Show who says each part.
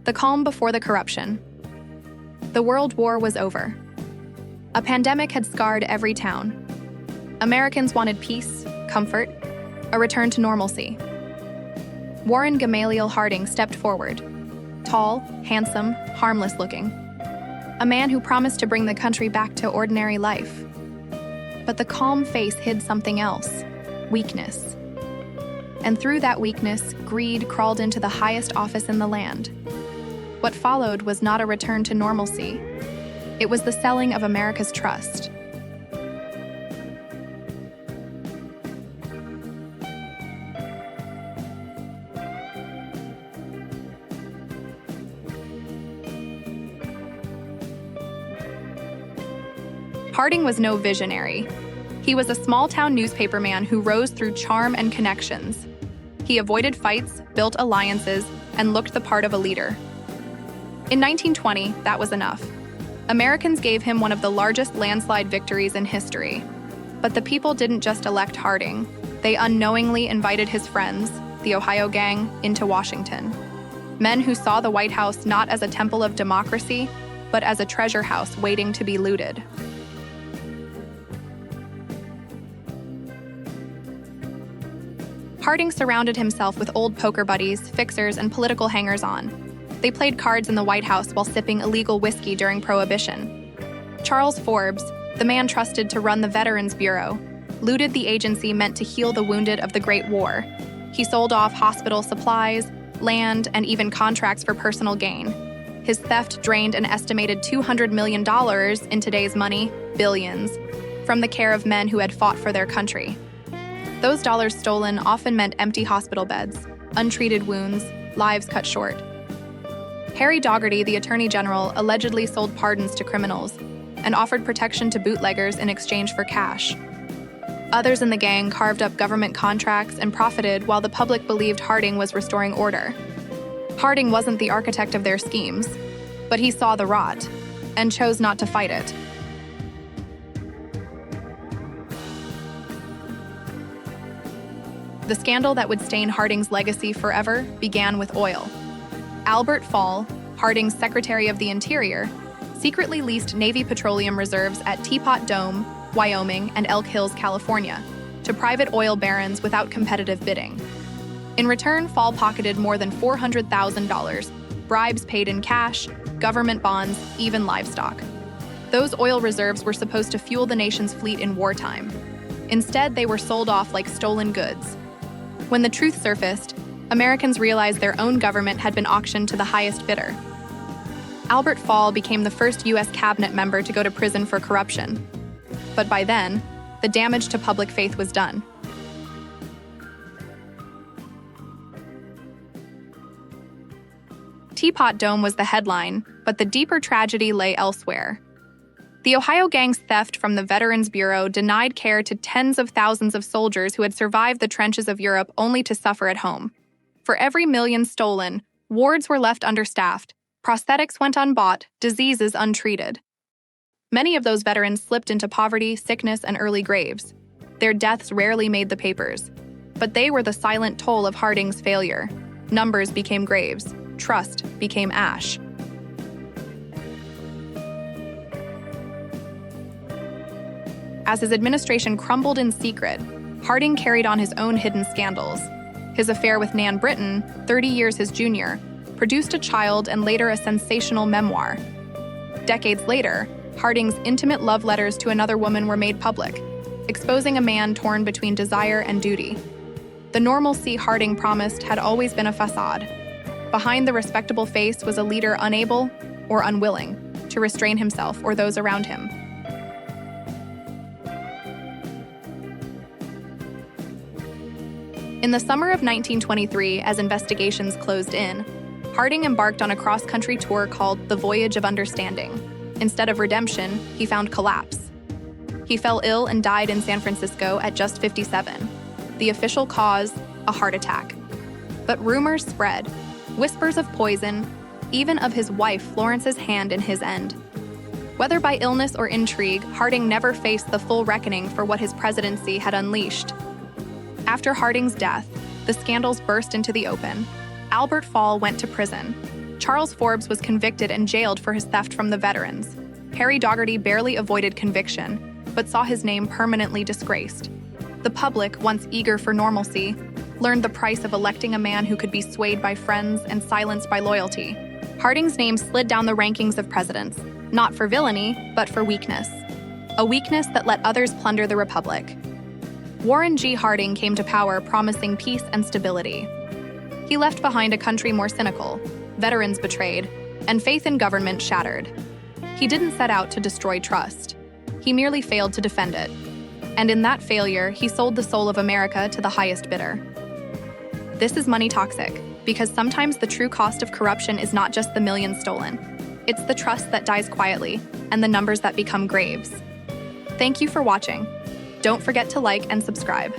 Speaker 1: The calm before the corruption. The World War was over. A pandemic had scarred every town. Americans wanted peace, comfort, a return to normalcy. Warren Gamaliel Harding stepped forward. Tall, handsome, harmless-looking. A man who promised to bring the country back to ordinary life. But the calm face hid something else: weakness. And through that weakness, greed crawled into the highest office in the land. What followed was not a return to normalcy. It was the selling of America's trust. Harding was no visionary. He was a small-town newspaperman who rose through charm and connections. He avoided fights, built alliances, and looked the part of a leader. In 1920, that was enough. Americans gave him one of the largest landslide victories in history. But the people didn't just elect Harding. They unknowingly invited his friends, the Ohio Gang, into Washington. Men who saw the White House not as a temple of democracy, but as a treasure house waiting to be looted. Harding surrounded himself with old poker buddies, fixers, and political hangers-on. They played cards in the White House while sipping illegal whiskey during Prohibition. Charles Forbes, the man trusted to run the Veterans Bureau, looted the agency meant to heal the wounded of the Great War. He sold off hospital supplies, land, and even contracts for personal gain. His theft drained an estimated $200 million, in today's money, billions, from the care of men who had fought for their country. Those dollars stolen often meant empty hospital beds, untreated wounds, lives cut short. Harry Daugherty, the Attorney General, allegedly sold pardons to criminals and offered protection to bootleggers in exchange for cash. Others in the gang carved up government contracts and profited while the public believed Harding was restoring order. Harding wasn't the architect of their schemes, but he saw the rot and chose not to fight it. The scandal that would stain Harding's legacy forever began with oil. Albert Fall, Harding's Secretary of the Interior, secretly leased Navy petroleum reserves at Teapot Dome, Wyoming, and Elk Hills, California, to private oil barons without competitive bidding. In return, Fall pocketed more than $400,000, bribes paid in cash, government bonds, even livestock. Those oil reserves were supposed to fuel the nation's fleet in wartime. Instead, they were sold off like stolen goods. When the truth surfaced, Americans realized their own government had been auctioned to the highest bidder. Albert Fall became the first U.S. cabinet member to go to prison for corruption. But by then, the damage to public faith was done. Teapot Dome was the headline, but the deeper tragedy lay elsewhere. The Ohio Gang's theft from the Veterans Bureau denied care to tens of thousands of soldiers who had survived the trenches of Europe only to suffer at home. For every million stolen, wards were left understaffed, prosthetics went unbought, diseases untreated. Many of those veterans slipped into poverty, sickness, and early graves. Their deaths rarely made the papers, but they were the silent toll of Harding's failure. Numbers became graves, trust became ash. As his administration crumbled in secret, Harding carried on his own hidden scandals. His affair with Nan Britton, 30 years his junior, produced a child and later a sensational memoir. Decades later, Harding's intimate love letters to another woman were made public, exposing a man torn between desire and duty. The normalcy Harding promised had always been a facade. Behind the respectable face was a leader unable or unwilling to restrain himself or those around him. In the summer of 1923, as investigations closed in, Harding embarked on a cross-country tour called The Voyage of Understanding. Instead of redemption, he found collapse. He fell ill and died in San Francisco at just 57. The official cause, a heart attack. But rumors spread, whispers of poison, even of his wife Florence's hand in his end. Whether by illness or intrigue, Harding never faced the full reckoning for what his presidency had unleashed. After Harding's death, the scandals burst into the open. Albert Fall went to prison. Charles Forbes was convicted and jailed for his theft from the veterans. Harry Daugherty barely avoided conviction, but saw his name permanently disgraced. The public, once eager for normalcy, learned the price of electing a man who could be swayed by friends and silenced by loyalty. Harding's name slid down the rankings of presidents, not for villainy, but for weakness. A weakness that let others plunder the republic. Warren G. Harding came to power promising peace and stability. He left behind a country more cynical, veterans betrayed, and faith in government shattered. He didn't set out to destroy trust. He merely failed to defend it. And in that failure, he sold the soul of America to the highest bidder. This is Money Toxic, because sometimes the true cost of corruption is not just the millions stolen. It's the trust that dies quietly and the numbers that become graves. Thank you for watching. Don't forget to like and subscribe.